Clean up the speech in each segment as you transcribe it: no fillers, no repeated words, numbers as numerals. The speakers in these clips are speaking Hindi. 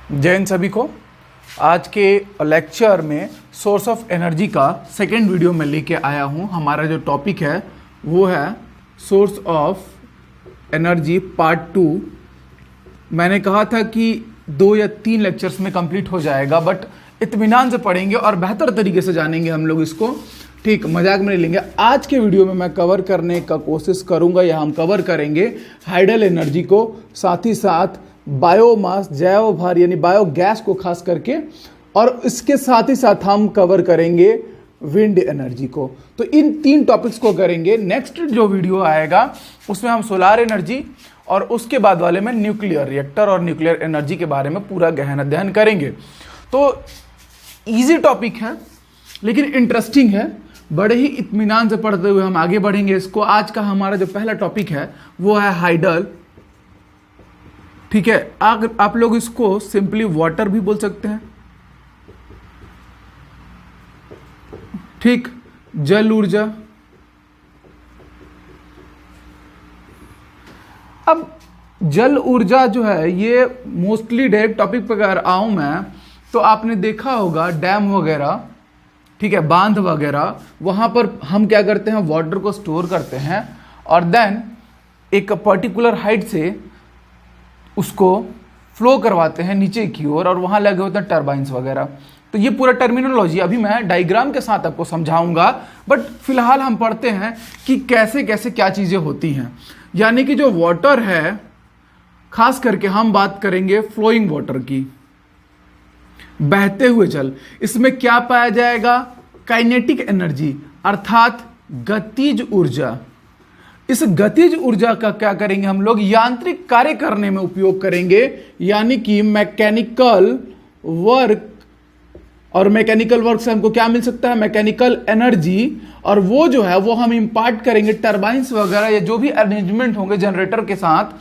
जय हिंद सभी को। आज के लेक्चर में सोर्स ऑफ एनर्जी का सेकेंड वीडियो में लेके आया हूँ। हमारा जो टॉपिक है वो है सोर्स ऑफ एनर्जी पार्ट 2। मैंने कहा था कि 2 या 3 लेक्चर्स में कंप्लीट हो जाएगा, बट इत्मीनान से पढ़ेंगे और बेहतर तरीके से जानेंगे हम लोग इसको। ठीक, मजाक में नहीं लेंगे। आज के वीडियो में मैं कवर करने का कोशिश करूंगा या हम कवर करेंगे हाइडल एनर्जी को, साथ ही साथ बायोमास जैव भार यानी बायोगैस को खास करके, और इसके साथ ही साथ हम कवर करेंगे विंड एनर्जी को। तो इन 3 टॉपिक्स को करेंगे। नेक्स्ट जो वीडियो आएगा उसमें हम सोलार एनर्जी और उसके बाद वाले में न्यूक्लियर रिएक्टर और न्यूक्लियर एनर्जी के बारे में पूरा गहन अध्ययन करेंगे। तो इजी टॉपिक है लेकिन इंटरेस्टिंग है। बड़े ही इत्मीनान से पढ़ते हुए हम आगे बढ़ेंगे इसको। आज का हमारा जो पहला टॉपिक है वो है हाइडल। ठीक है, आप लोग इसको सिंपली वाटर भी बोल सकते हैं। ठीक, जल ऊर्जा। अब जल ऊर्जा जो है ये मोस्टली डायरेक्ट टॉपिक पर अगर आऊं मैं तो आपने देखा होगा डैम वगैरह, ठीक है, बांध वगैरह, वहां पर हम क्या करते हैं, वाटर को स्टोर करते हैं और देन एक पर्टिकुलर हाइट से उसको फ्लो करवाते हैं नीचे की ओर और वहां लगे होते हैं टरबाइंस वगैरह। तो ये पूरा टर्मिनोलॉजी अभी मैं डायग्राम के साथ आपको समझाऊंगा, बट फिलहाल हम पढ़ते हैं कि कैसे कैसे क्या चीजें होती हैं। यानी कि जो वाटर है, खास करके हम बात करेंगे फ्लोइंग वाटर की, बहते हुए जल। इसमें क्या पाया जाएगा, काइनेटिक एनर्जी अर्थात गतिज ऊर्जा। इस गतिज ऊर्जा का क्या करेंगे हम लोग, यांत्रिक कार्य करने में उपयोग करेंगे, यानी कि मैकेनिकल वर्क। और मैकेनिकल वर्क से हमको क्या मिल सकता है, मैकेनिकल एनर्जी। और वो जो है वो हम इंपार्ट करेंगे टरबाइंस वगैरह या जो भी अरेंजमेंट होंगे जनरेटर के साथ,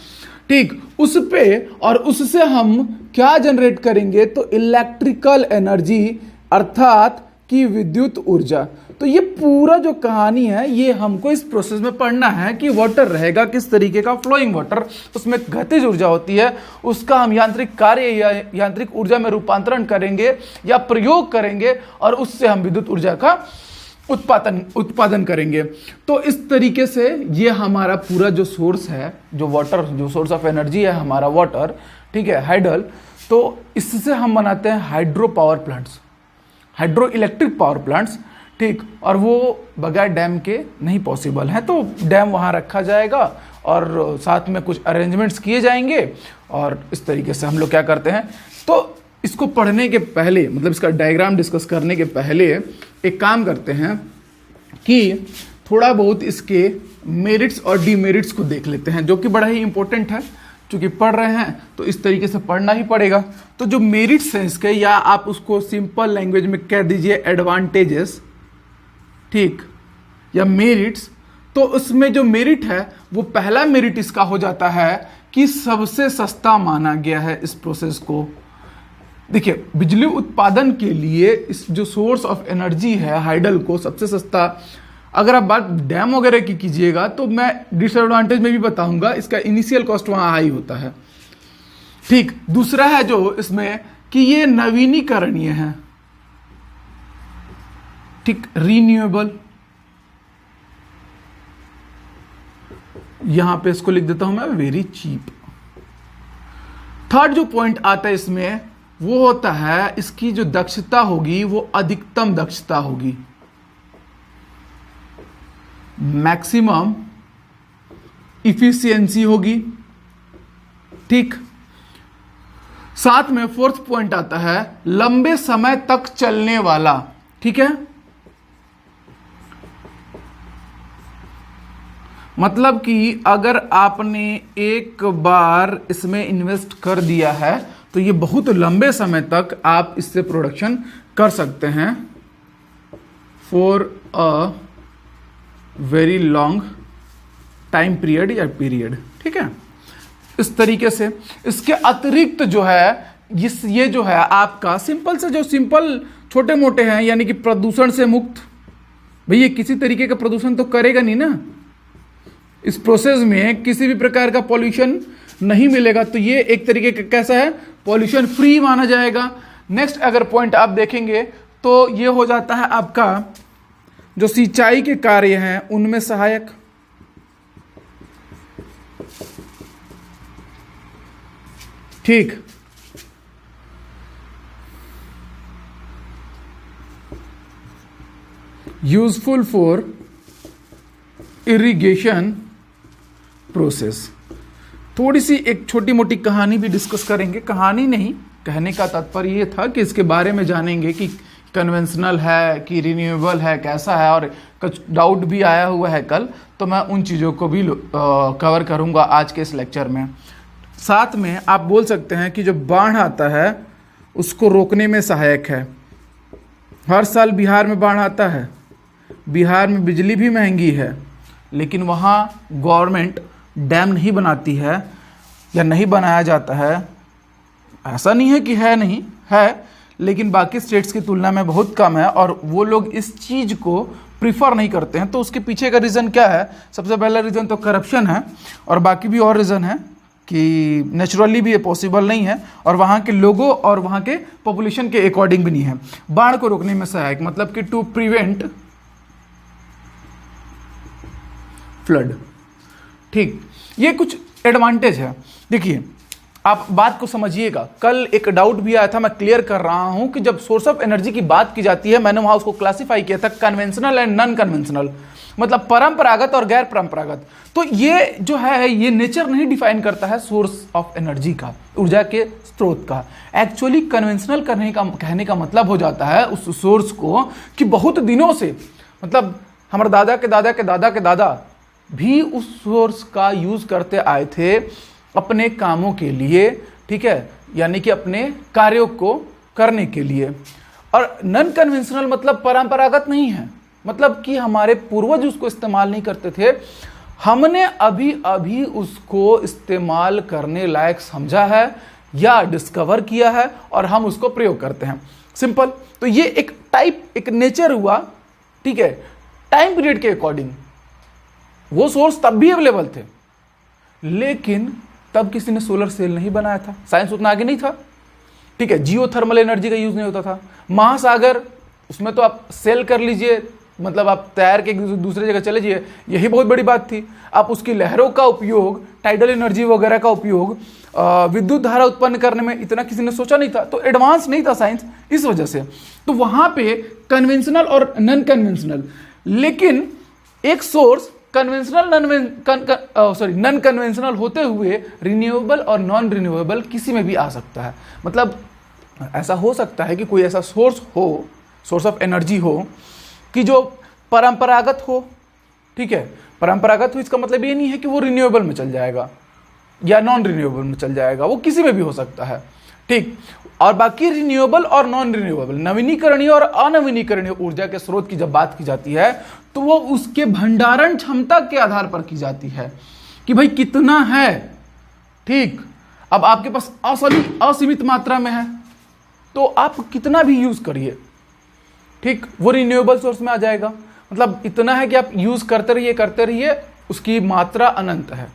ठीक, उस पे, और उससे हम क्या जनरेट करेंगे, तो इलेक्ट्रिकल एनर्जी अर्थात कि विद्युत ऊर्जा। तो ये पूरा जो कहानी है ये हमको इस प्रोसेस में पढ़ना है कि वाटर रहेगा किस तरीके का, फ्लोइंग वाटर, उसमें गतिज ऊर्जा होती है, उसका हम यांत्रिक कार्य या यांत्रिक ऊर्जा में रूपांतरण करेंगे या प्रयोग करेंगे और उससे हम विद्युत ऊर्जा का उत्पादन करेंगे। तो इस तरीके से ये हमारा पूरा जो सोर्स है, जो वाटर, जो सोर्स ऑफ एनर्जी है हमारा वाटर, ठीक है, हाइडल। तो इससे हम बनाते हैं hydro power plants, hydro electric power plants, ठीक, और वो बगैर डैम के नहीं पॉसिबल है। तो डैम वहाँ रखा जाएगा और साथ में कुछ अरेंजमेंट्स किए जाएंगे और इस तरीके से हम लोग क्या करते हैं। तो इसको पढ़ने के पहले, मतलब इसका डायग्राम डिस्कस करने के पहले एक काम करते हैं कि थोड़ा बहुत इसके मेरिट्स और डीमेरिट्स को देख लेते हैं, जो कि बड़ा ही इंपॉर्टेंट है। चूंकि पढ़ रहे हैं तो इस तरीके से पढ़ना ही पड़ेगा। तो जो मेरिट्स हैं इसके, या आप उसको सिंपल लैंग्वेज में कह दीजिए एडवांटेजेस, ठीक, या मेरिट्स। तो उसमें जो मेरिट है वो पहला मेरिट इसका हो जाता है कि सबसे सस्ता माना गया है इस प्रोसेस को। देखिए, बिजली उत्पादन के लिए इस जो सोर्स ऑफ एनर्जी है हाइडल को सबसे सस्ता। अगर आप बात डैम वगैरह की कीजिएगा तो मैं डिसएडवांटेज में भी बताऊंगा, इसका इनिशियल कॉस्ट वहां हाई होता है। ठीक, दूसरा है जो इसमें कि ये नवीनीकरणीय है, ठीक, रीन्यूएबल। यहां पे इसको लिख देता हूं मैं, वेरी चीप। थर्ड जो पॉइंट आता है इसमें वो होता है इसकी जो दक्षता होगी वो अधिकतम दक्षता होगी, मैक्सिमम इफिशियंसी होगी, ठीक। साथ में फोर्थ पॉइंट आता है लंबे समय तक चलने वाला, ठीक है। मतलब कि अगर आपने एक बार इसमें इन्वेस्ट कर दिया है तो ये बहुत लंबे समय तक आप इससे प्रोडक्शन कर सकते हैं, for a very long time period या पीरियड, ठीक है। इस तरीके से इसके अतिरिक्त जो है ये जो है आपका सिंपल से, जो सिंपल छोटे मोटे हैं, यानी कि प्रदूषण से मुक्त। भैया किसी तरीके का प्रदूषण तो करेगा नहीं ना, इस प्रोसेस में किसी भी प्रकार का पॉल्यूशन नहीं मिलेगा तो ये एक तरीके का कैसा है, पॉल्यूशन फ्री माना जाएगा। नेक्स्ट अगर पॉइंट आप देखेंगे तो ये हो जाता है आपका जो सिंचाई के कार्य हैं उनमें सहायक। ठीक, यूजफुल फॉर इरिगेशन प्रोसेस। थोड़ी सी एक छोटी मोटी कहानी भी डिस्कस करेंगे, कहानी नहीं, कहने का तात्पर्य ये था कि इसके बारे में जानेंगे कि कन्वेंशनल है कि रिन्यूएबल है, कैसा है, और कुछ डाउट भी आया हुआ है कल, तो मैं उन चीज़ों को भी कवर करूंगा आज के इस लेक्चर में। साथ में आप बोल सकते हैं कि जो बाढ़ आता है उसको रोकने में सहायक है। हर साल बिहार में बाढ़ आता है, बिहार में बिजली भी महंगी है, लेकिन वहाँ गवर्नमेंट डैम नहीं बनाती है या नहीं बनाया जाता है। ऐसा नहीं है कि है, नहीं है, लेकिन बाकी स्टेट्स की तुलना में बहुत कम है और वो लोग इस चीज़ को प्रीफर नहीं करते हैं। तो उसके पीछे का रीज़न क्या है? सबसे पहला रीज़न तो करप्शन है, और बाकी भी और रीज़न है कि नेचुरली भी ये पॉसिबल नहीं है, और वहाँ के लोगों और वहाँ के पॉपुलेशन के अकॉर्डिंग भी नहीं है। बाढ़ को रोकने में सहायक मतलब कि टू प्रिवेंट फ्लड। ठीक, ये कुछ एडवांटेज है। देखिए आप बात को समझिएगा, कल एक डाउट भी आया था, मैं क्लियर कर रहा हूं कि जब सोर्स ऑफ एनर्जी की बात की जाती है, मैंने वहां उसको क्लासिफाई किया था कन्वेंशनल एंड नॉन कन्वेंशनल, मतलब परंपरागत और गैर परंपरागत। तो ये जो है ये नेचर नहीं डिफाइन करता है सोर्स ऑफ एनर्जी का, ऊर्जा के स्रोत का। एक्चुअली कन्वेंशनल कहने का मतलब हो जाता है उस सोर्स को कि बहुत दिनों से, मतलब हमारे दादा के दादा के दादा के दादा भी उस सोर्स का यूज करते आए थे अपने कामों के लिए, ठीक है, यानी कि अपने कार्यों को करने के लिए। और नॉन कन्वेंशनल मतलब परंपरागत नहीं है, मतलब कि हमारे पूर्वज उसको इस्तेमाल नहीं करते थे, हमने अभी अभी उसको इस्तेमाल करने लायक समझा है या डिस्कवर किया है और हम उसको प्रयोग करते हैं। सिंपल। तो ये एक टाइप, एक नेचर हुआ, ठीक है, टाइम पीरियड के अकॉर्डिंग। वो सोर्स तब भी अवेलेबल थे, लेकिन तब किसी ने सोलर सेल नहीं बनाया था, साइंस उतना आगे नहीं था, ठीक है। जियो थर्मल एनर्जी का यूज नहीं होता था। महासागर, उसमें तो आप सेल कर लीजिए, मतलब आप तैर के दूसरे जगह चले जाइए, यही बहुत बड़ी बात थी। आप उसकी लहरों का उपयोग, टाइडल एनर्जी वगैरह का उपयोग विद्युत धारा उत्पन्न करने में इतना किसी ने सोचा नहीं था, तो एडवांस नहीं था साइंस, इस वजह से। तो वहां पे कन्वेंशनल और नॉन कन्वेंशनल, लेकिन एक सोर्स कन्वेंशनल नॉन कन्वेंशनल होते हुए रिन्यूएबल और नॉन रिन्यूएबल किसी में भी आ सकता है। मतलब ऐसा हो सकता है कि कोई ऐसा सोर्स हो, सोर्स ऑफ एनर्जी हो कि जो परंपरागत हो, ठीक है। परंपरागत हो इसका मतलब ये नहीं है कि वो रिन्यूएबल में चल जाएगा या नॉन रिन्यूएबल में चल जाएगा, वो किसी में भी हो सकता है, ठीक। और बाकी रिन्यूएबल और नॉन रिन्यूएबल, नवीनीकरणीय और अनवीनीकरणीय ऊर्जा के स्रोत की जब बात की जाती है तो वो उसके भंडारण क्षमता के आधार पर की जाती है कि भाई कितना है, ठीक। अब आपके पास असीमित मात्रा में है तो आप कितना भी यूज करिए, ठीक, वो रिन्यूएबल सोर्स में आ जाएगा। मतलब इतना है कि आप यूज करते रहिए, उसकी मात्रा अनंत है।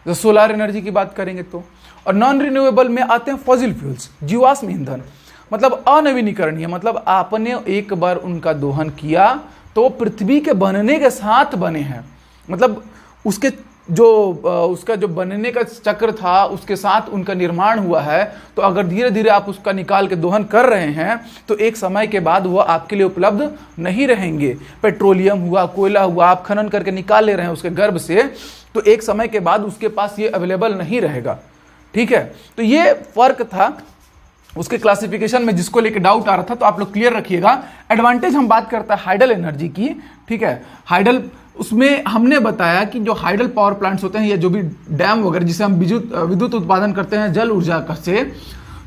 जब सोलर एनर्जी की बात करेंगे तो। और नॉन रिन्यूएबल में आते हैं फॉसिल फ्यूल्स, जीवाश्म ईंधन, मतलब अनवीनीकरणीय, मतलब आपने एक बार उनका दोहन किया तो पृथ्वी के बनने के साथ बने हैं, मतलब उसके उसका जो बनने का चक्र था उसके साथ उनका निर्माण हुआ है। तो अगर धीरे धीरे आप उसका निकाल के दोहन कर रहे हैं तो एक समय के बाद वो आपके लिए उपलब्ध नहीं रहेंगे। पेट्रोलियम हुआ, कोयला हुआ, आप खनन करके निकाल ले रहे हैं उसके गर्भ से, तो एक समय के बाद उसके पास ये अवेलेबल नहीं रहेगा, ठीक है। तो ये फर्क था उसके क्लासिफिकेशन में, जिसको लेके डाउट आ रहा था तो आप लोग क्लियर रखिएगा। एडवांटेज हम बात करते हैं हाइडल एनर्जी की, ठीक है। हाइडल, उसमें हमने बताया कि जो हाइडल पावर प्लांट्स होते हैं या जो भी डैम वगैरह जिसे हम विद्युत उत्पादन करते हैं जल ऊर्जा का से,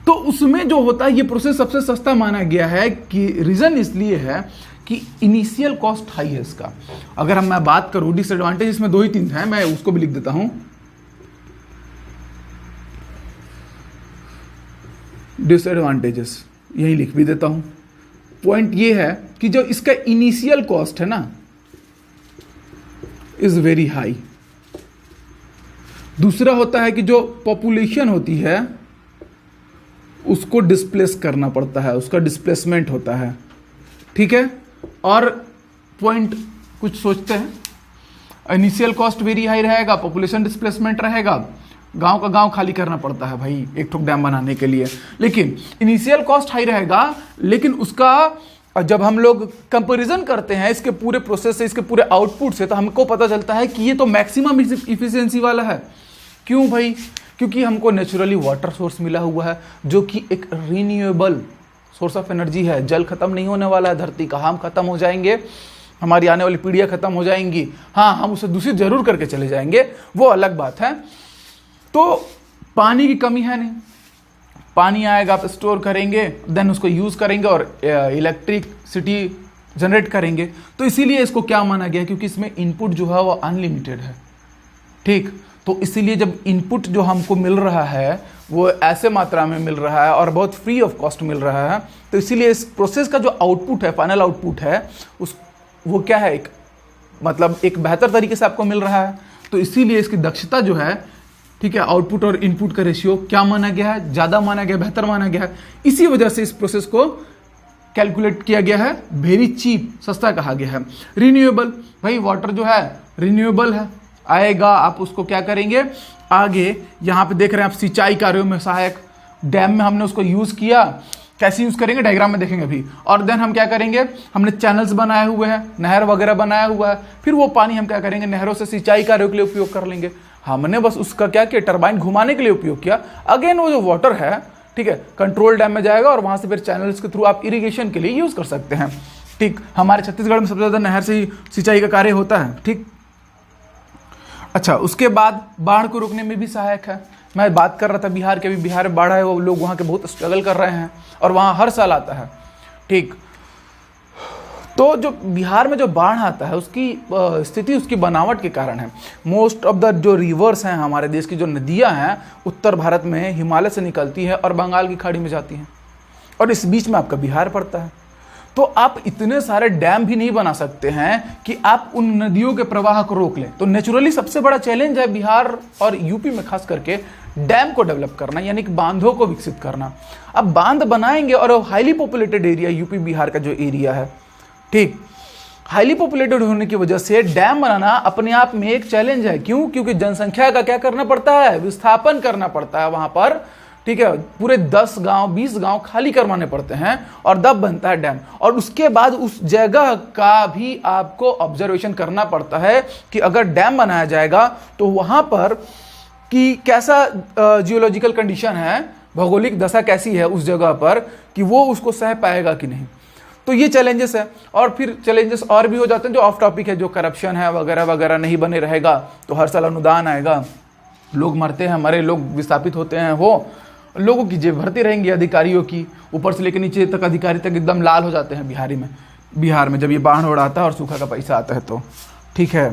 तो उसमें जो होता है ये प्रोसेस सबसे सस्ता माना गया है। कि रीजन इसलिए है कि इनिशियल कॉस्ट हाई है इसका। अगर मैं बात करूं डिसएडवांटेज, इसमें 2 ही 3 है, मैं उसको भी लिख देता हूं। डिसएडवांटेजेस यही लिख भी देता हूं। पॉइंट ये है कि जो इसका इनिशियल कॉस्ट है ना, इज वेरी हाई। दूसरा होता है कि जो पॉपुलेशन होती है उसको डिस्प्लेस करना पड़ता है, उसका डिस्प्लेसमेंट होता है, ठीक है। और पॉइंट कुछ सोचते हैं, इनिशियल कॉस्ट वेरी हाई रहेगा, पॉपुलेशन डिस्प्लेसमेंट रहेगा, गांव का गांव खाली करना पड़ता है भाई एक ठोक डैम बनाने के लिए, लेकिन इनिशियल कॉस्ट हाई रहेगा, लेकिन उसका जब हम लोग कंपैरिजन करते हैं इसके पूरे प्रोसेस से, इसके पूरे आउटपुट से, तो हमको पता चलता है कि ये तो मैक्सिमम इफिशियंसी वाला है। क्यों भाई? क्योंकि हमको नेचुरली वाटर सोर्स मिला हुआ है जो कि एक रीन्यूएबल सोर्स ऑफ एनर्जी है। जल खत्म नहीं होने वाला है धरती का, हम खत्म हो जाएंगे, हमारी आने वाली पीढ़ियां खत्म हो जाएंगी, हाँ हम उसे दूषित जरूर करके चले जाएंगे, वो अलग बात है। तो पानी की कमी है नहीं, पानी आएगा, आप स्टोर करेंगे, देन उसको यूज करेंगे और इलेक्ट्रिसिटी जनरेट करेंगे। तो इसीलिए इसको क्या माना गया, क्योंकि इसमें इनपुट जो है वो अनलिमिटेड है, ठीक। तो इसीलिए जब इनपुट जो हमको मिल रहा है वो ऐसे मात्रा में मिल रहा है और बहुत फ्री ऑफ कॉस्ट मिल रहा है, तो इसीलिए इस प्रोसेस का जो आउटपुट है, फाइनल आउटपुट है, वो क्या है, एक मतलब एक बेहतर तरीके से आपको मिल रहा है। तो इसीलिए इसकी दक्षता जो है, ठीक है, आउटपुट और इनपुट का रेशियो क्या माना गया है, ज़्यादा माना गया, बेहतर माना गया है। इसी वजह से इस प्रोसेस को कैलकुलेट किया गया है, वेरी चीप, सस्ता कहा गया है। रिन्यूएबल, भाई वाटर जो है रिन्यूएबल है, आएगा, आप उसको क्या करेंगे आगे, यहाँ पे देख रहे हैं आप, सिंचाई कार्यों में सहायक, डैम में हमने उसको यूज़ किया, कैसे यूज़ करेंगे डायग्राम में देखेंगे अभी। और देन हम क्या करेंगे, हमने चैनल्स बनाए हुए हैं, नहर वगैरह बनाया हुआ है, फिर वो पानी हम क्या करेंगे, नहरों से सिंचाई कार्यों के लिए उपयोग कर लेंगे। हमने बस उसका क्या किया, टरबाइन घुमाने के लिए उपयोग किया। अगेन वो जो वाटर है, ठीक है, कंट्रोल डैम में जाएगा और वहाँ से फिर चैनल्स के थ्रू आप इरीगेशन के लिए यूज़ कर सकते हैं, ठीक। हमारे छत्तीसगढ़ में सबसे ज़्यादा नहर से ही सिंचाई का कार्य होता है, ठीक। अच्छा, उसके बाद बाढ़ को रोकने में भी सहायक है। मैं बात कर रहा था बिहार के, भी बिहार में बाढ़ है, वो लोग वहाँ के बहुत स्ट्रगल कर रहे हैं और वहाँ हर साल आता है, ठीक। तो जो बिहार में जो बाढ़ आता है उसकी स्थिति उसकी बनावट के कारण है। मोस्ट ऑफ द जो रिवर्स हैं हमारे देश की, जो नदियाँ हैं, उत्तर भारत में हिमालय से निकलती हैं और बंगाल की खाड़ी में जाती हैं, और इस बीच में आपका बिहार पड़ता है। तो आप इतने सारे डैम भी नहीं बना सकते हैं कि आप उन नदियों के प्रवाह को रोक लें। तो नेचुरली सबसे बड़ा चैलेंज है बिहार और यूपी में खास करके डैम को डेवलप करना, यानी कि बांधों को विकसित करना। अब बांध बनाएंगे और highly populated area UP Bihar का जो एरिया है, ठीक, हाईली पॉपुलेटेड होने की वजह से डैम बनाना अपने आप में एक चैलेंज है। क्यों? क्योंकि जनसंख्या का क्या करना पड़ता है, विस्थापन करना पड़ता है वहां पर, ठीक है। पूरे 10 गांव 20 गांव खाली करवाने पड़ते हैं और तब बनता है डैम। और उसके बाद उस जगह का भी आपको ऑब्जर्वेशन करना पड़ता है कि अगर डैम बनाया जाएगा तो वहां पर कि कैसा जियोलॉजिकल कंडीशन है, भौगोलिक दशा कैसी है उस जगह पर, कि वो उसको सह पाएगा कि नहीं। तो ये चैलेंजेस है। और फिर चैलेंजेस और भी हो जाते हैं जो ऑफ टॉपिक है, जो करप्शन है वगैरह वगैरह नहीं बने रहेगा तो हर साल अनुदान आएगा, लोग मरते हैं, हमारे लोग विस्थापित होते हैं, वो लोगों की जेब भरती रहेंगी, अधिकारियों की, ऊपर से लेकर नीचे तक अधिकारी तक एकदम लाल हो जाते हैं बिहार में जब ये बाढ़ उड़ाता है और सूखा का पैसा आता है तो, ठीक है।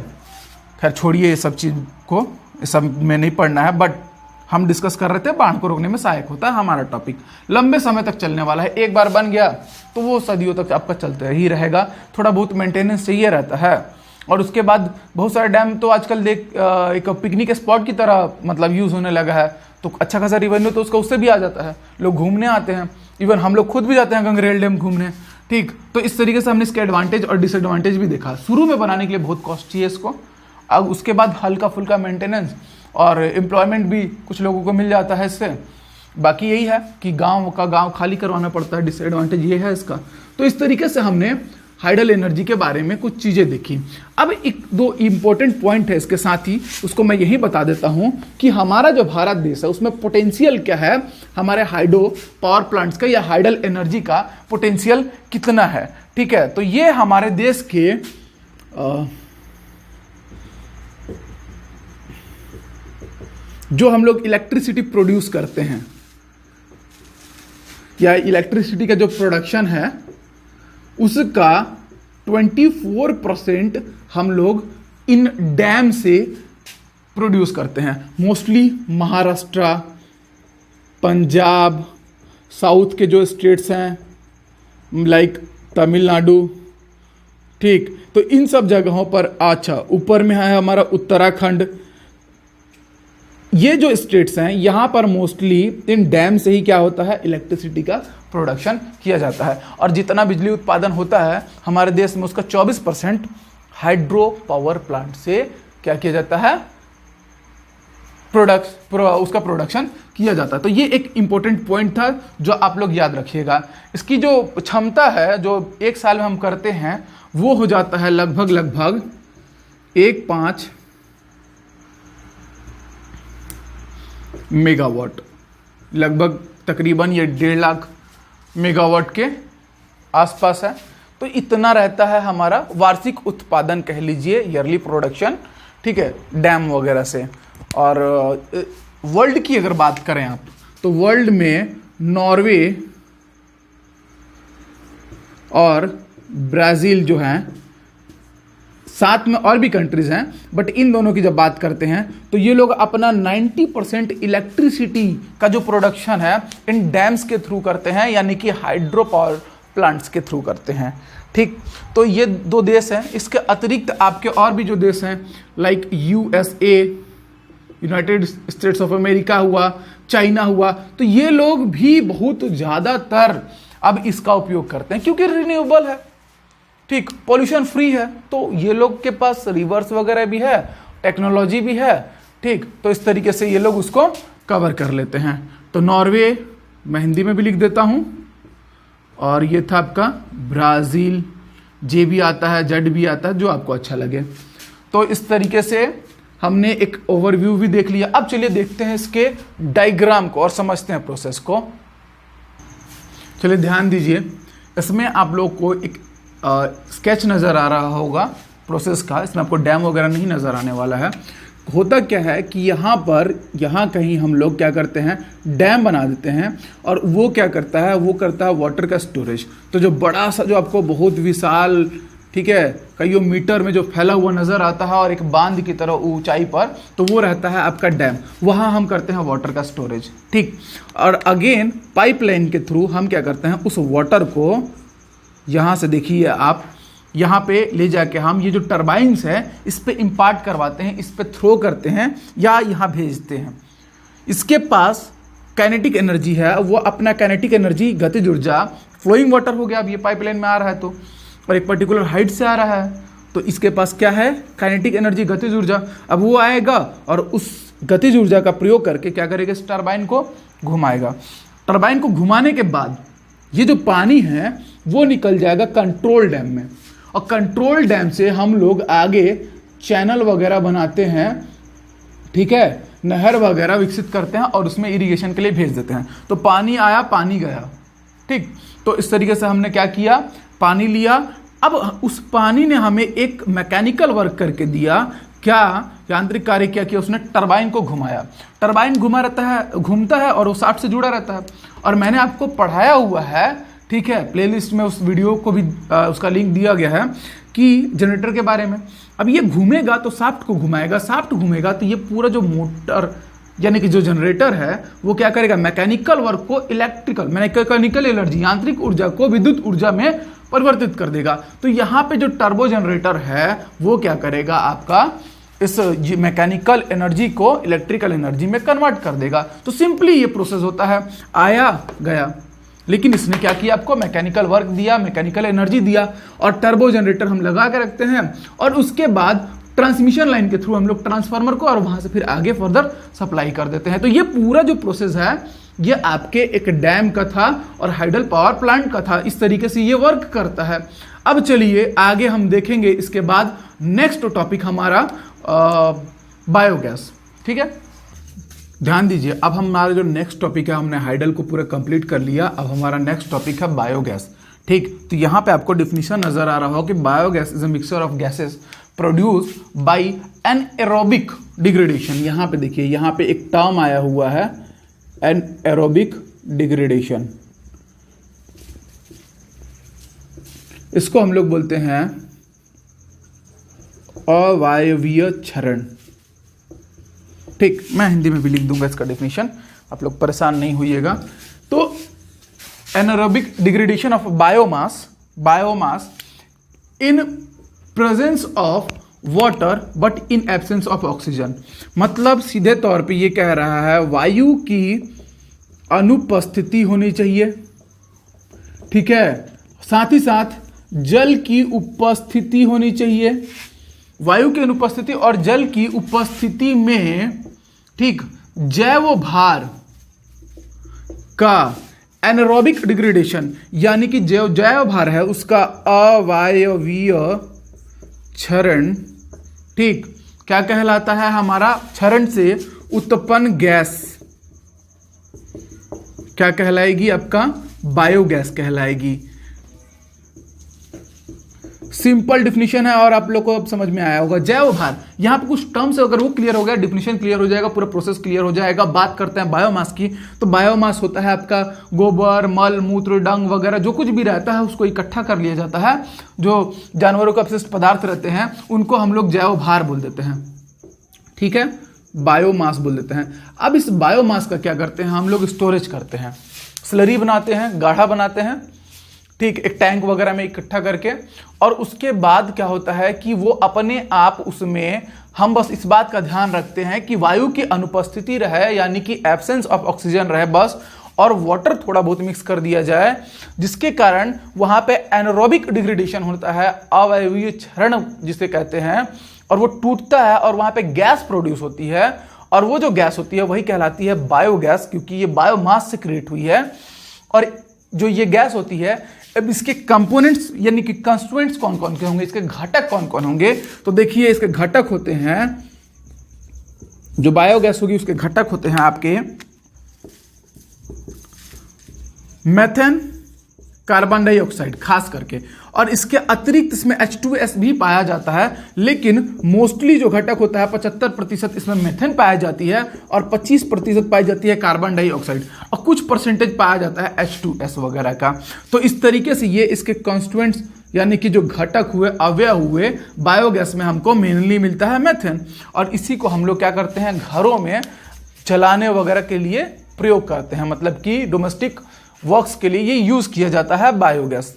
खैर छोड़िए ये सब चीज़ को, इस सब में नहीं पढ़ना है, बट हम डिस्कस कर रहे थे बाढ़ को रोकने में सहायक होता है हमारा टॉपिक। लंबे समय तक चलने वाला है, एक बार बन गया तो वो सदियों तक आपका चलते ही रहेगा, थोड़ा बहुत मेंटेनेंस चाहिए रहता है। और उसके बाद बहुत सारे डैम तो आजकल देख एक पिकनिक स्पॉट की तरह मतलब यूज़ होने लगा है, तो अच्छा खासा रिवेन्यू तो उसका उससे भी आ जाता है, लोग घूमने आते हैं, इवन हम लोग खुद भी जाते हैं गंगरेल डैम घूमने, ठीक। तो इस तरीके से हमने इसके एडवांटेज और डिसएडवांटेज भी देखा। शुरू में बनाने के लिए बहुत कॉस्ट चाहिए इसको, अब उसके बाद हल्का फुल्का मेंटेनेंस और एम्प्लॉयमेंट भी कुछ लोगों को मिल जाता है इससे। बाकी यही है कि गांव का गांव खाली करवाना पड़ता है, डिसएडवांटेज ये है इसका। तो इस तरीके से हमने हाइडल एनर्जी के बारे में कुछ चीज़ें देखी। अब एक दो इम्पोर्टेंट पॉइंट है इसके साथ ही, उसको मैं यही बता देता हूं कि हमारा जो भारत देश है उसमें पोटेंशियल क्या है, हमारे हाइड्रो पावर प्लांट्स का या हाइडल एनर्जी का पोटेंशियल कितना है, ठीक है। तो ये हमारे देश के जो हम लोग इलेक्ट्रिसिटी प्रोड्यूस करते हैं या इलेक्ट्रिसिटी का जो प्रोडक्शन है उसका 24% हम लोग इन डैम से प्रोड्यूस करते हैं। मोस्टली महाराष्ट्र, पंजाब, साउथ के जो स्टेट्स हैं लाइक तमिलनाडु, ठीक, तो इन सब जगहों पर। अच्छा, ऊपर में है हमारा उत्तराखंड, ये जो स्टेट्स हैं यहाँ पर मोस्टली इन डैम से ही क्या होता है, इलेक्ट्रिसिटी का प्रोडक्शन किया जाता है। और जितना बिजली उत्पादन होता है हमारे देश में उसका 24% हाइड्रो पावर प्लांट से क्या किया जाता है, उसका प्रोडक्शन किया जाता है। तो ये एक इंपॉर्टेंट पॉइंट था जो आप लोग याद रखिएगा। इसकी जो क्षमता है जो एक साल में हम करते हैं वो हो जाता है लगभग 1.5 मेगावाट, लगभग तकरीबन ये 1.5 लाख मेगावाट के आसपास है। तो इतना रहता है हमारा वार्षिक उत्पादन, कह लीजिए ईयरली प्रोडक्शन, ठीक है, डैम वगैरह से। और वर्ल्ड की अगर बात करें आप तो वर्ल्ड में नॉर्वे और ब्राज़ील जो हैं, साथ में और भी कंट्रीज हैं, बट इन दोनों की जब बात करते हैं तो ये लोग अपना 90% इलेक्ट्रिसिटी का जो प्रोडक्शन है इन डैम्स के थ्रू करते हैं, यानी कि हाइड्रो पावर प्लांट्स के थ्रू करते हैं। ठीक, तो ये 2 देश हैं। इसके अतिरिक्त आपके और भी जो देश हैं like USA, United states of America हुआ, चाइना हुआ, तो ये लोग भी बहुत ज़्यादातर अब इसका उपयोग करते हैं क्योंकि रिन्यूएबल है, ठीक, पॉल्यूशन फ्री है। तो ये लोग के पास रिवर्स वगैरह भी है, टेक्नोलॉजी भी है, ठीक, तो इस तरीके से ये लोग उसको कवर कर लेते हैं। तो नॉर्वे मैं हिंदी में भी लिख देता हूँ, और ये था आपका ब्राज़ील, जे भी आता है, जेड भी आता है, जो आपको अच्छा लगे। तो इस तरीके से हमने एक ओवरव्यू भी देख लिया। अब चलिए देखते हैं इसके डायग्राम को और समझते हैं प्रोसेस को। चलिए ध्यान दीजिए, इसमें आप लोग को एक स्केच नज़र आ रहा होगा प्रोसेस का। इसमें आपको डैम वगैरह नहीं नज़र आने वाला है। होता क्या है कि यहाँ कहीं हम लोग क्या करते हैं, डैम बना देते हैं, और वो क्या करता है, वो करता है वाटर का स्टोरेज। तो जो बड़ा सा, जो आपको बहुत विशाल, ठीक है, कईयों मीटर में जो फैला हुआ नज़र आता है और एक बांध की तरह ऊंचाई पर, तो वो रहता है आपका डैम। वहाँ हम करते हैं वाटर का स्टोरेज, ठीक। और अगेन पाइपलाइन के थ्रू हम क्या करते हैं, उस वाटर को यहाँ से देखिए आप, यहाँ पे ले जाके हम ये जो टर्बाइन्स है इस पे इम्पार्ट करवाते हैं, इस पे थ्रो करते हैं या यहाँ भेजते हैं। इसके पास काइनेटिक एनर्जी है, वो अपना काइनेटिक एनर्जी, गतिज ऊर्जा, फ्लोइंग वाटर हो गया, अब ये पाइपलाइन में आ रहा है तो, और एक पर्टिकुलर हाइट से आ रहा है, तो इसके पास क्या है, काइनेटिक एनर्जी, गतिज ऊर्जा। अब वो आएगा और उस गतिज ऊर्जा का प्रयोग करके क्या करेगा, इस टरबाइन को घुमाएगा। टरबाइन को घुमाने के बाद ये जो पानी है वो निकल जाएगा कंट्रोल डैम में, और कंट्रोल डैम से हम लोग आगे चैनल वगैरह बनाते हैं, ठीक है, नहर वगैरह विकसित करते हैं और उसमें इरिगेशन के लिए भेज देते हैं। तो पानी आया, पानी गया, ठीक। तो इस तरीके से हमने क्या किया, पानी लिया। अब उस पानी ने हमें एक मैकेनिकल वर्क करके दिया, क्या यांत्रिक कार्य क्या किया, उसने टरबाइन को घुमाया। टरबाइन घूमता है और वो शाफ्ट से जुड़ा रहता है। और मैंने आपको पढ़ाया हुआ है, ठीक है, प्लेलिस्ट में उस वीडियो को भी उसका लिंक दिया गया है कि जनरेटर के बारे में। अब ये घूमेगा तो शाफ्ट को घुमाएगा, शाफ्ट घूमेगा तो ये पूरा जो मोटर यानी कि जो जनरेटर है वो क्या करेगा, मैकेनिकल वर्क को मैकेनिकल एनर्जी, यांत्रिक ऊर्जा को विद्युत ऊर्जा में परिवर्तित कर देगा। तो यहाँ पे जो टर्बो जनरेटर है वो क्या करेगा, आपका इस मैकेनिकल एनर्जी को इलेक्ट्रिकल एनर्जी में कन्वर्ट कर देगा। तो सिंपली ये प्रोसेस होता है, आया गया, लेकिन इसने क्या किया, आपको मैकेनिकल वर्क दिया, मैकेनिकल एनर्जी दिया, और टर्बो जनरेटर हम लगा के रखते हैं, और उसके बाद ट्रांसमिशन लाइन के थ्रू हम लोग ट्रांसफार्मर को और वहां से फिर आगे फर्दर सप्लाई कर देते हैं। तो ये पूरा जो प्रोसेस है ये आपके एक डैम का था और हाइडल पावर प्लांट का था। इस तरीके से ये वर्क करता है। अब चलिए आगे हम देखेंगे इसके बाद नेक्स्ट टॉपिक हमारा बायोगैस, ठीक है। ध्यान दीजिए, अब हमारा जो नेक्स्ट टॉपिक है, हमने हाइडल को पूरा कंप्लीट कर लिया, अब हमारा नेक्स्ट टॉपिक है बायोगैस, ठीक। तो यहाँ पे आपको डिफिनीशन नजर आ रहा हो कि biogas is a mixture of gases produce by anaerobic degradation. यहाँ पे देखिए, यहाँ पे एक टर्म आया हुआ है एनएरोबिक डिग्रेडेशन, इसको हम लोग बोलते हैं अवायवीय क्षरण, ठीक। मैं हिंदी में भी लिख दूंगा इसका डेफिनेशन, आप लोग परेशान नहीं होइएगा। तो anaerobic degradation of biomass in presence of water but in absence of oxygen. मतलब सीधे तौर पे ये कह रहा है वायु की अनुपस्थिति होनी चाहिए, ठीक है, साथ ही साथ जल की उपस्थिति होनी चाहिए। वायु की अनुपस्थिति और जल की उपस्थिति में, ठीक, जैव भार का एनारोबिक डिग्रेडेशन, यानी कि जो जैव भार है उसका अवायवीय क्षरण, ठीक, क्या कहलाता है, हमारा क्षरण से उत्पन्न गैस क्या कहलाएगी, आपका बायोगैस कहलाएगी। सिंपल डिफिनीशन है और आप लोग को अब समझ में आया होगा। जैव भार, यहां पे कुछ टर्म्स अगर वो क्लियर हो गया, डिफिनीशन क्लियर हो जाएगा, पूरा प्रोसेस क्लियर हो जाएगा। बात करते हैं बायोमास की, तो बायोमास होता है आपका गोबर, मल मूत्र, डंग वगैरह जो कुछ भी रहता है उसको इकट्ठा कर लिया जाता है। जो जानवरों के अपशिष्ट पदार्थ रहते हैं उनको हम लोग जैव भार बोल देते हैं, ठीक है, बायोमास बोल देते हैं। अब इस बायोमास का क्या करते हैं हम लोग, स्टोरेज करते हैं, स्लरी बनाते हैं, गाढ़ा बनाते हैं, ठीक, एक टैंक वगैरह में इकट्ठा करके। और उसके बाद क्या होता है कि वो अपने आप उसमें हम बस इस बात का ध्यान रखते हैं कि वायु की अनुपस्थिति रहे, यानी कि एब्सेंस ऑफ ऑक्सीजन रहे बस, और वाटर थोड़ा बहुत मिक्स कर दिया जाए, जिसके कारण वहां पे एनारोबिक डिग्रेडेशन होता है, अवायवीय क्षरण जिसे कहते हैं, और वो टूटता है और वहां पे गैस प्रोड्यूस होती है। और वो जो गैस होती है वही कहलाती है बायोगैस, क्योंकि ये बायोमास से क्रिएट हुई है। और जो ये गैस होती है, अब इसके कंपोनेंट्स यानी कि कंस्टिट्यूएंट्स कौन कौन के होंगे, इसके घटक कौन कौन होंगे, तो देखिए इसके घटक होते हैं, जो बायोगैस होगी उसके घटक होते हैं आपके मेथेन, कार्बन डाइऑक्साइड खास करके, और इसके अतिरिक्त इसमें H2S भी पाया जाता है, लेकिन मोस्टली जो घटक होता है 75% इसमें मेथेन पाया जाती है और 25% पाई जाती है कार्बन डाइऑक्साइड, और कुछ परसेंटेज पाया जाता है H2S वगैरह का। तो इस तरीके से ये इसके कॉन्स्टिट्यूएंट्स यानी कि जो घटक हुए, अवयव हुए, बायोगैस में हमको मेनली मिलता है मेथेन, और इसी को हम लोग क्या करते हैं घरों में जलाने वगैरह के लिए प्रयोग करते हैं, मतलब कि डोमेस्टिक वर्क्स के लिए ये यूज किया जाता है बायोगैस,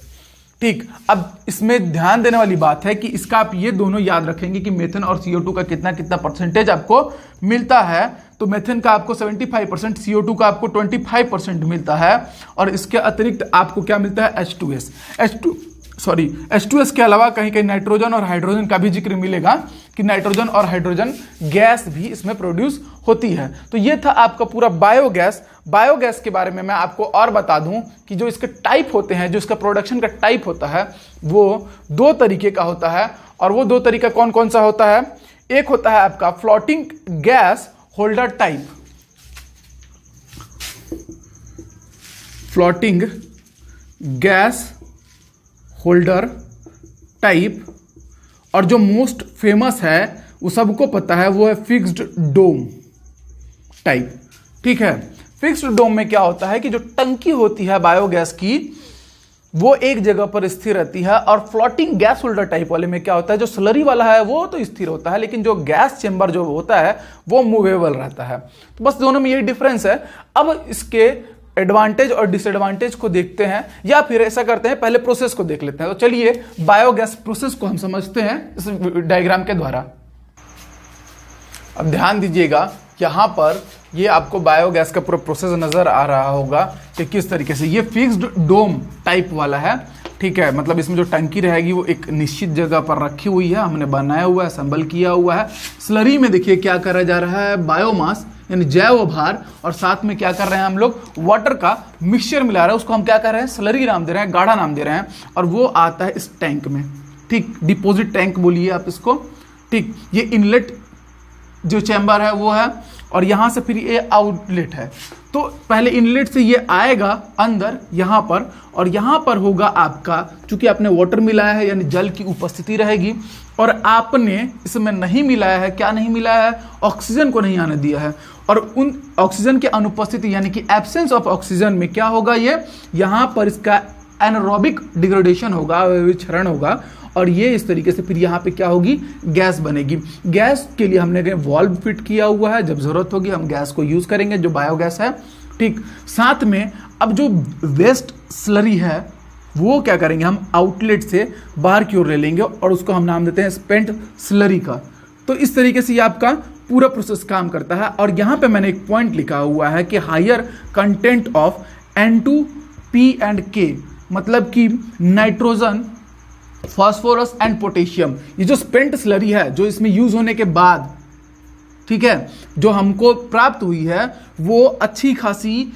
ठीक। अब इसमें ध्यान देने वाली बात है कि इसका आप ये दोनों याद रखेंगे कि मेथेन और CO2 का कितना कितना परसेंटेज आपको मिलता है। तो मेथेन का आपको 75%, CO2 का आपको 25% मिलता है, और इसके अतिरिक्त आपको क्या मिलता है, H2S के अलावा कहीं कहीं नाइट्रोजन और हाइड्रोजन का भी जिक्र मिलेगा कि नाइट्रोजन और हाइड्रोजन गैस भी इसमें प्रोड्यूस होती है। तो ये था आपका पूरा बायोगैस। बायोगैस के बारे में मैं आपको और बता दूं कि जो इसके टाइप होते हैं, जो इसका प्रोडक्शन का टाइप होता है वो 2 तरीके का होता है, और वो 2 तरीका कौन कौन सा होता है। एक होता है आपका floating gas holder type, floating gas holder type, और जो मोस्ट फेमस है वो सबको पता है, वो है फिक्स्ड डोम टाइप, ठीक है। फिक्स्ड डोम में क्या होता है कि जो टंकी होती है बायोगैस की वो एक जगह पर स्थिर रहती है, और फ्लोटिंग गैस होल्डर टाइप वाले में क्या होता है, जो स्लरी वाला है वो तो स्थिर होता है, लेकिन जो गैस चेंबर जो होता है वो मूवेबल रहता है। तो बस दोनों में यही डिफरेंस है। अब इसके एडवांटेज और डिसएडवांटेज को देखते हैं, या फिर ऐसा करते हैं पहले प्रोसेस को देख लेते हैं। तो चलिए बायोगैस प्रोसेस को हम समझते हैं इस डायग्राम के द्वारा। अब ध्यान दीजिएगा, यहां पर ये आपको बायोगैस का पूरा प्रोसेस नजर आ रहा होगा कि किस तरीके से ये फिक्स्ड डोम टाइप वाला है, ठीक है। मतलब इसमें जो टंकी रहेगी वो एक निश्चित जगह पर रखी हुई है, हमने बनाया हुआ है, असेंबल किया हुआ है। स्लरी में देखिए क्या करा जा रहा है, बायोमास यानी जैव भार, और साथ में क्या कर रहे हैं हम लोग, वाटर का मिक्सचर मिला रहे हैं, उसको हम क्या कर रहे हैं, स्लरी नाम दे रहे हैं, गाढ़ा नाम दे रहे हैं, और वो आता है इस टैंक में, ठीक। डिपोजिट टैंक बोलिए आप इसको, ठीक। ये इनलेट जो चैम्बर है वो है, और यहां से फिर ये आउटलेट है। तो पहले इनलेट से ये आएगा अंदर यहां पर, और यहां पर होगा आपका, चूंकि आपने वाटर मिलाया है यानी जल की उपस्थिति रहेगी, और आपने इसमें नहीं मिलाया है, क्या नहीं मिलाया है, ऑक्सीजन को नहीं आने दिया है, और उन ऑक्सीजन की अनुपस्थिति यानी कि एब्सेंस ऑफ ऑक्सीजन में क्या होगा, ये यहां पर इसका एनारोबिक डिग्रेडेशन होगा, क्षरण होगा, और ये इस तरीके से फिर यहाँ पे क्या होगी, गैस बनेगी। गैस के लिए हमने वाल्व फिट किया हुआ है, जब जरूरत होगी हम गैस को यूज करेंगे, जो बायोगैस है, ठीक। साथ में अब जो वेस्ट स्लरी है वो क्या करेंगे, हम आउटलेट से बाहर की ओर ले लेंगे और उसको हम नाम देते हैं स्पेंट स्लरी का। तो इस तरीके से ये आपका पूरा प्रोसेस काम करता है। और यहाँ पे मैंने एक पॉइंट लिखा हुआ है कि higher content of N2P and K, मतलब कि नाइट्रोजन, फास्फोरस एंड पोटेशियम। ये जो स्पेंट स्लरी है जो इसमें यूज होने के बाद, ठीक है, जो हमको प्राप्त हुई है वो अच्छी खासी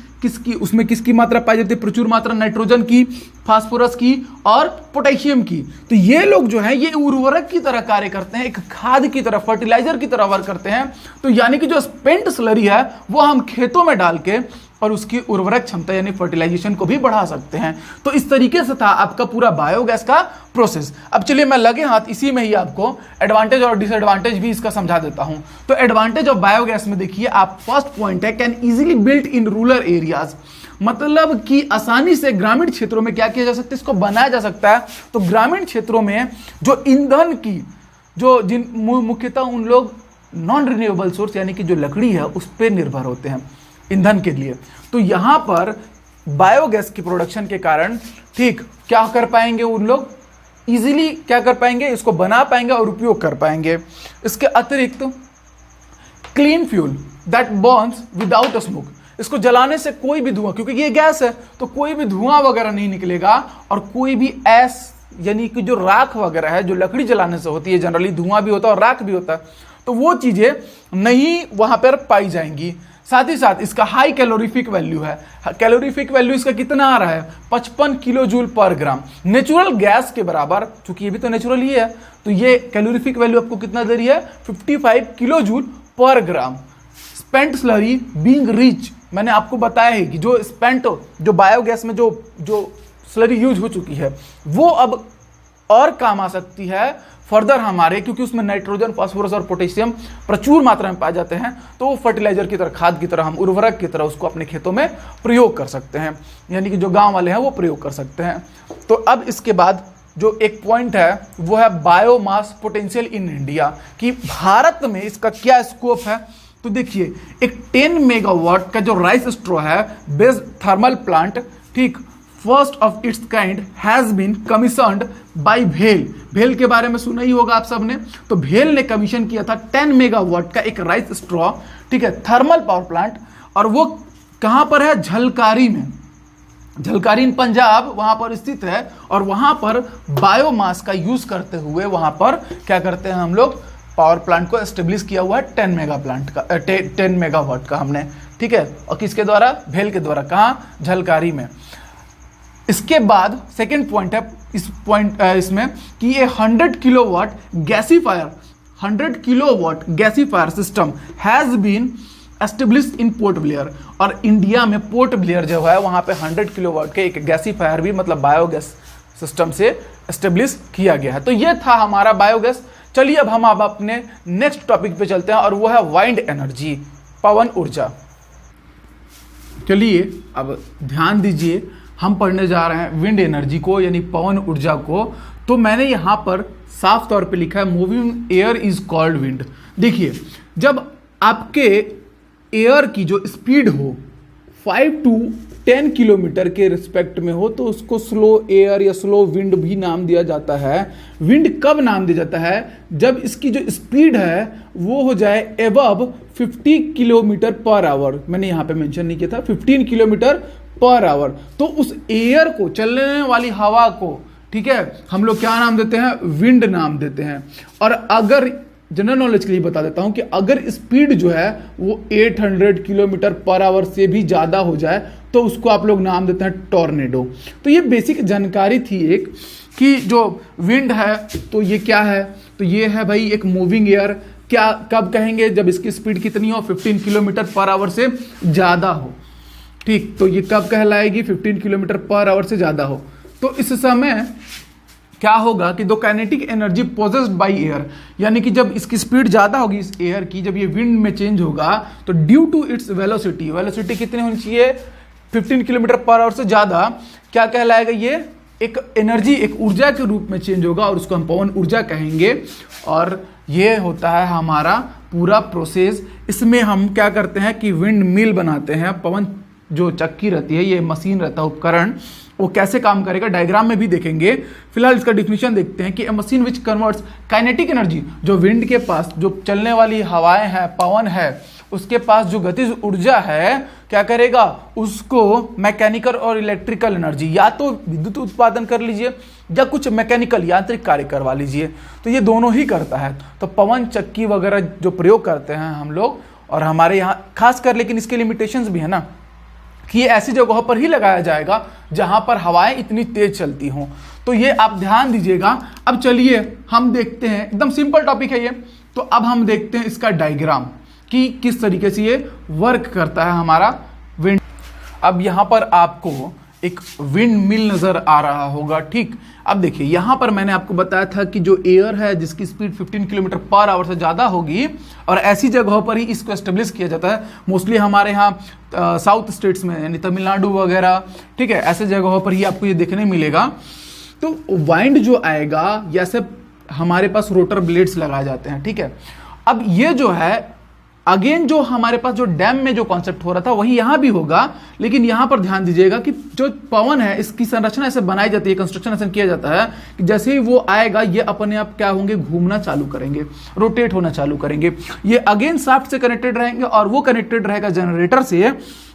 उसमें किसकी मात्रा पाई जाती है, प्रचुर मात्रा नाइट्रोजन की, फास्फोरस की और पोटेशियम की। तो ये लोग जो है ये उर्वरक की तरह कार्य करते हैं, एक खाद की तरह, फर्टिलाइजर की तरह वर्क करते हैं। तो यानी कि जो स्पेंट स्लरी है वो हम खेतों में डाल के और उसकी उर्वरक क्षमता यानी फर्टिलाइजेशन को भी बढ़ा सकते हैं। तो इस तरीके से था आपका पूरा बायोगैस का प्रोसेस। अब चलिए मैं लगे हाथ इसी में ही आपको एडवांटेज और डिसएडवांटेज भी इसका समझा देता हूं। तो एडवांटेज ऑफ बायोगैस में देखिए आप, फर्स्ट पॉइंट है can easily built in rural areas, मतलब कि आसानी से ग्रामीण क्षेत्रों में क्या किया जा सकता है, इसको बनाया जा सकता है। तो ग्रामीण क्षेत्रों में जो ईंधन की जो जिन मुख्यतः उन लोग नॉन रिन्यूएबल सोर्स यानी कि जो लकड़ी है उस पर निर्भर होते हैं ईंधन के लिए। तो यहां पर बायोगैस की प्रोडक्शन के कारण, ठीक, क्या कर पाएंगे उन लोग, इजीली क्या कर पाएंगे, इसको बना पाएंगे और उपयोग कर पाएंगे। इसके अतिरिक्त clean fuel that Burns without smoke, इसको जलाने से कोई भी धुआं, क्योंकि ये गैस है तो कोई भी धुआं वगैरह नहीं निकलेगा, और कोई भी ऐस यानी कि जो राख वगैरह है जो लकड़ी जलाने से होती है, जनरली धुआं भी होता है और राख भी होता है, तो वो चीजें नहीं वहां पर पाई जाएंगी। साथ ही साथ इसका हाई कैलोरीफिक वैल्यू है। कैलोरीफिक वैल्यू इसका कितना आ रहा है, 55 किलो जूल पर ग्राम, नेचुरल गैस के बराबर, चूंकि ये भी तो नेचुरल ही है। तो ये कैलोरीफिक वैल्यू आपको कितना दे रही है, 55 किलो जूल पर ग्राम। स्पेंट स्लरी बीइंग रिच, मैंने आपको बताया है कि जो स्पेंट, जो बायोगैस में जो स्लरी यूज हो चुकी है वो अब और काम आ सकती है फर्दर हमारे, क्योंकि उसमें नाइट्रोजन, फास्फोरस और पोटेशियम प्रचुर मात्रा में पाए जाते हैं। तो वो फर्टिलाइजर की तरह, खाद की तरह, हम उर्वरक की तरह उसको अपने खेतों में प्रयोग कर सकते हैं, यानी कि जो गांव वाले हैं वो प्रयोग कर सकते हैं। तो अब इसके बाद जो एक पॉइंट है वो है बायोमास पोटेंशियल इन इंडिया, कि भारत में इसका क्या स्कोप है। तो देखिए एक 10 मेगावाट का जो राइस स्ट्रॉ है बेस्ड थर्मल प्लांट, ठीक, first of its kind has been commissioned by भेल। भेल के बारे में सुना ही होगा आप सबने। तो भेल ने कमीशन किया था 10 मेगावाट का एक राइस स्ट्रॉ, ठीक है, थर्मल पावर प्लांट, और वो कहां पर है, झलकारी में, झलकारी इन पंजाब वहां पर स्थित है। और वहां पर बायोमास का यूज करते हुए वहां पर क्या करते हैं हम लोग, पावर प्लांट को एस्टेब्लिश किया हुआ है 10 मेगावाट का हमने, ठीक है, और किसके द्वारा, भेल के द्वारा, कहाँ, झलकारी में। इसके बाद सेकेंड पॉइंट है इसमें कि ये 100 kilowatt gasifier, 100 kilowatt gasifier system has been established in Port Blair. और इंडिया में पोर्ट ब्लेयर जो है वहां पे 100 किलोवाट के एक गैसीफायर भी, मतलब बायोगैस सिस्टम से एस्टेब्लिश किया गया है। तो ये था हमारा बायोगैस। चलिए अब हम अपने नेक्स्ट टॉपिक पे चलते हैं और वो है वाइंड एनर्जी, पवन ऊर्जा। चलिए अब ध्यान दीजिए, हम पढ़ने जा रहे हैं विंड एनर्जी को यानी पवन ऊर्जा को। तो मैंने यहाँ पर साफ तौर पे लिखा है moving air is called wind. देखिए जब आपके एयर की जो स्पीड हो 5 to 10 किलोमीटर के रिस्पेक्ट में हो तो उसको स्लो एयर या स्लो विंड भी नाम दिया जाता है। विंड कब नाम दिया जाता है, जब इसकी जो स्पीड है वो हो जाए एबव 50 किलोमीटर पर आवर। मैंने यहाँ पे मेंशन नहीं किया था, 15 किलोमीटर पर आवर। तो उस एयर को, चलने वाली हवा को, ठीक है, हम लोग क्या नाम देते हैं, विंड नाम देते हैं। और अगर जनरल नॉलेज के लिए बता देता हूं कि अगर स्पीड जो है वो 800 किलोमीटर पर आवर से भी ज़्यादा हो जाए तो उसको आप लोग नाम देते हैं टॉर्नेडो। तो ये बेसिक जानकारी थी एक, कि जो विंड है तो ये क्या है, तो ये है भाई एक मूविंग एयर। क्या कब कहेंगे, जब इसकी स्पीड कितनी हो, 15 किलोमीटर पर आवर से ज़्यादा हो, ठीक। तो ये कब कहलाएगी, 15 किलोमीटर पर आवर से ज़्यादा हो। तो इस समय क्या होगा कि दो kinetic energy possessed by air, यानी कि जब इसकी स्पीड ज्यादा होगी इस एयर की, जब ये विंड में चेंज होगा तो due to its velocity, velocity कितनी होनी चाहिए, 15 किलोमीटर पर आवर से ज्यादा, क्या कहलाएगा, ये एक एनर्जी, एक ऊर्जा के रूप में चेंज होगा और उसको हम पवन ऊर्जा कहेंगे। और ये होता है हमारा पूरा प्रोसेस। इसमें हम क्या करते हैं कि विंड मिल बनाते हैं, पवन जो चक्की रहती है, ये मशीन रहता है, उपकरण, वो कैसे काम करेगा डायग्राम में भी देखेंगे। फिलहाल इसका डिफिनेशन देखते हैं कि a machine which converts kinetic energy, जो विंड के पास जो चलने वाली हवाएं हैं, पवन है, उसके पास जो गतिज ऊर्जा है, क्या करेगा, उसको मैकेनिकल और इलेक्ट्रिकल एनर्जी, या तो विद्युत उत्पादन कर लीजिए या कुछ मैकेनिकल यांत्रिक कार्य करवा लीजिए, तो ये दोनों ही करता है। तो पवन चक्की वगैरह जो प्रयोग करते हैं हम लोग, और हमारे यहाँ खासकर, लेकिन इसके लिमिटेशंस भी है ना, कि ये ऐसी जगहों पर ही लगाया जाएगा जहां पर हवाएं इतनी तेज चलती हों। तो ये आप ध्यान दीजिएगा। अब चलिए हम देखते हैं, एकदम सिंपल टॉपिक है ये। तो अब हम देखते हैं इसका डायग्राम कि किस तरीके से ये वर्क करता है हमारा विंड। अब यहां पर आपको एक विंड मिल नजर आ रहा होगा, ठीक। अब देखिए यहां पर मैंने आपको बताया था कि जो एयर है जिसकी स्पीड 15 किलोमीटर पर आवर से ज़्यादा होगी, और ऐसी जगहों पर ही इसको एस्टेब्लिश किया जाता है। मोस्टली हमारे यहाँ साउथ स्टेट्स में, यानी तमिलनाडु वगैरह, ठीक है, ऐसे जगहों पर ही आपको ये देखने मिलेगा। तो वाइंड जो आएगा, जैसे हमारे पास रोटर ब्लेड्स लगाए जाते हैं, ठीक है। अब ये जो है अगेन जो हमारे पास जो डैम में जो कॉन्सेप्ट हो रहा था वही यहां भी होगा, लेकिन यहां पर ध्यान दीजिएगा कि जो पवन है इसकी संरचना ऐसे बनाई जाती है, कंस्ट्रक्शन ऐसे किया जाता है कि जैसे ही वो आएगा ये अपने आप क्या होंगे, घूमना चालू करेंगे, रोटेट होना चालू करेंगे। ये अगेन शाफ्ट से कनेक्टेड रहेंगे और वो कनेक्टेड रहेगा जनरेटर से।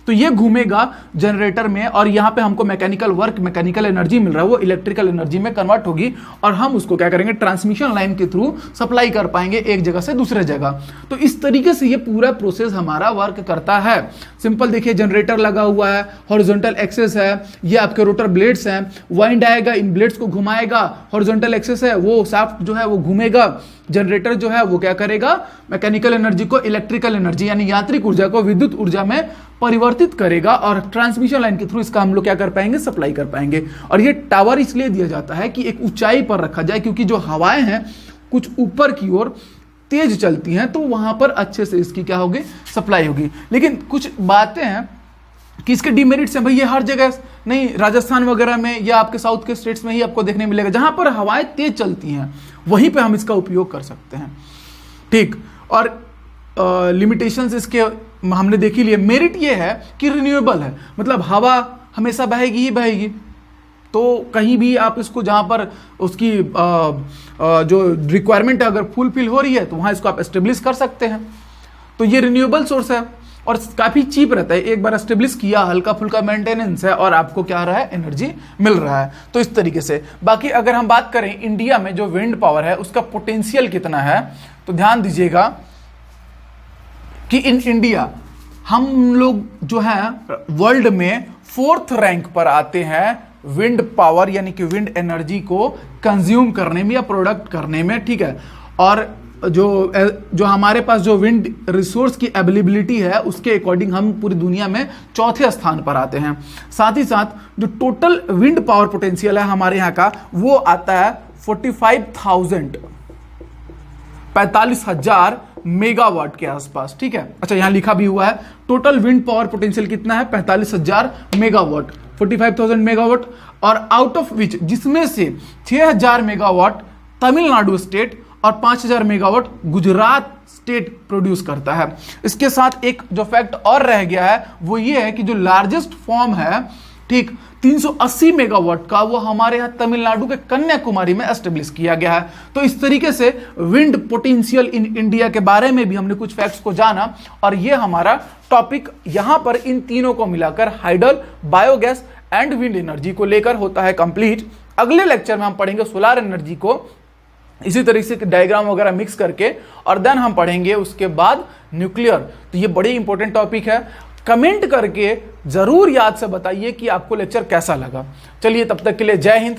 तो ये घूमेगा जनरेटर में, और यहाँ पे हमको मैकेनिकल वर्क, मैकेनिकल एनर्जी मिल रहा है, वो इलेक्ट्रिकल एनर्जी में कन्वर्ट होगी, और हम उसको क्या करेंगे, ट्रांसमिशन लाइन के थ्रू सप्लाई कर पाएंगे एक जगह से दूसरे जगह। तो इस तरीके से ये पूरा प्रोसेस हमारा वर्क करता है। सिंपल देखिए, जनरेटर लगा हुआ है, हॉरिजॉन्टल एक्सेस है, ये आपके रोटर ब्लेड्स हैं, वाइंड आएगा, इन ब्लेड्स को घुमाएगा, हॉरिजॉन्टल एक्सेस है, वो शाफ्ट जो है वो घूमेगा, जनरेटर जो है वो क्या करेगा, मैकेनिकल एनर्जी को इलेक्ट्रिकल एनर्जी यानी यांत्रिक ऊर्जा को विद्युत ऊर्जा में परिवर्तित करेगा, और ट्रांसमिशन लाइन के थ्रू इसका हम लोग क्या कर पाएंगे, सप्लाई कर पाएंगे। और ये टावर इसलिए दिया जाता है कि एक ऊंचाई पर रखा जाए, क्योंकि जो हवाएं हैं कुछ ऊपर की ओर तेज चलती हैं, तो वहां पर अच्छे से इसकी क्या होगी, सप्लाई होगी। लेकिन कुछ बातें हैं कि इसके डिमेरिट्स हैं, भाई ये हर जगह नहीं, राजस्थान वगैरह में या आपके साउथ के स्टेट्स में ही आपको देखने मिलेगा, जहां पर हवाएं तेज चलती हैं वहीं पे हम इसका उपयोग कर सकते हैं, ठीक। और लिमिटेशंस इसके हमने देख ही लिए। मेरिट ये है कि रिन्यूएबल है, मतलब हवा हमेशा बहेगी ही बहेगी, तो कहीं भी आप इसको जहां पर उसकी जो रिक्वायरमेंट है अगर फुलफिल हो रही है तो वहां इसको आप एस्टेब्लिश कर सकते हैं। तो ये रिन्यूएबल सोर्स है और काफी चीप रहता है, एक बार एस्टेब्लिश किया, हल्का फुल्का मेंटेनेंस है और आपको क्या रहा है, एनर्जी मिल रहा है। तो इस तरीके से बाकी अगर हम बात करें इंडिया में जो विंड पावर है उसका पोटेंशियल कितना है, तो ध्यान दीजिएगा कि इन इंडिया हम लोग जो है वर्ल्ड में 4th रैंक पर आते हैं विंड पावर यानी कि विंड एनर्जी को कंज्यूम करने में या प्रोडक्ट करने में, ठीक है। और जो हमारे पास जो विंड रिसोर्स की अवेलेबिलिटी है उसके अकॉर्डिंग हम पूरी दुनिया में 4थे स्थान पर आते हैं। साथ ही साथ जो टोटल विंड पावर पोटेंशियल है हमारे यहाँ का वो आता है 45,000 मेगावाट के आसपास, ठीक है। अच्छा यहां लिखा भी हुआ है टोटल विंड पावर पोटेंशियल कितना है, 45,000 मेगावाट, 45,000 मेगावाट, और आउट ऑफ विच जिसमें से 6,000 मेगावाट तमिलनाडु स्टेट और 5,000 मेगावाट गुजरात स्टेट प्रोड्यूस करता है। इसके साथ एक जो फैक्ट और रह गया है वो ये है कि जो लार्जेस्ट फॉर्म है, ठीक, 380 मेगावाट का, वो हमारे यहाँ तमिलनाडु के कन्याकुमारी में एस्टेब्लिश किया गया है। तो इस तरीके से विंड पोटेंशियल इन इंडिया के बारे में भी हमने कुछ फैक्ट्स को जाना, और ये हमारा टॉपिक यहां पर इन तीनों को मिलाकर hydel, biogas and wind energy को लेकर होता है कंप्लीट। अगले लेक्चर में हम पढ़ेंगे सोलर एनर्जी को इसी तरीके से डायग्राम वगैरह मिक्स करके, और देन हम पढ़ेंगे उसके बाद न्यूक्लियर। तो ये बड़ी इंपॉर्टेंट टॉपिक है। कमेंट करके जरूर याद से बताइए कि आपको लेक्चर कैसा लगा। चलिए तब तक के लिए जय हिंद।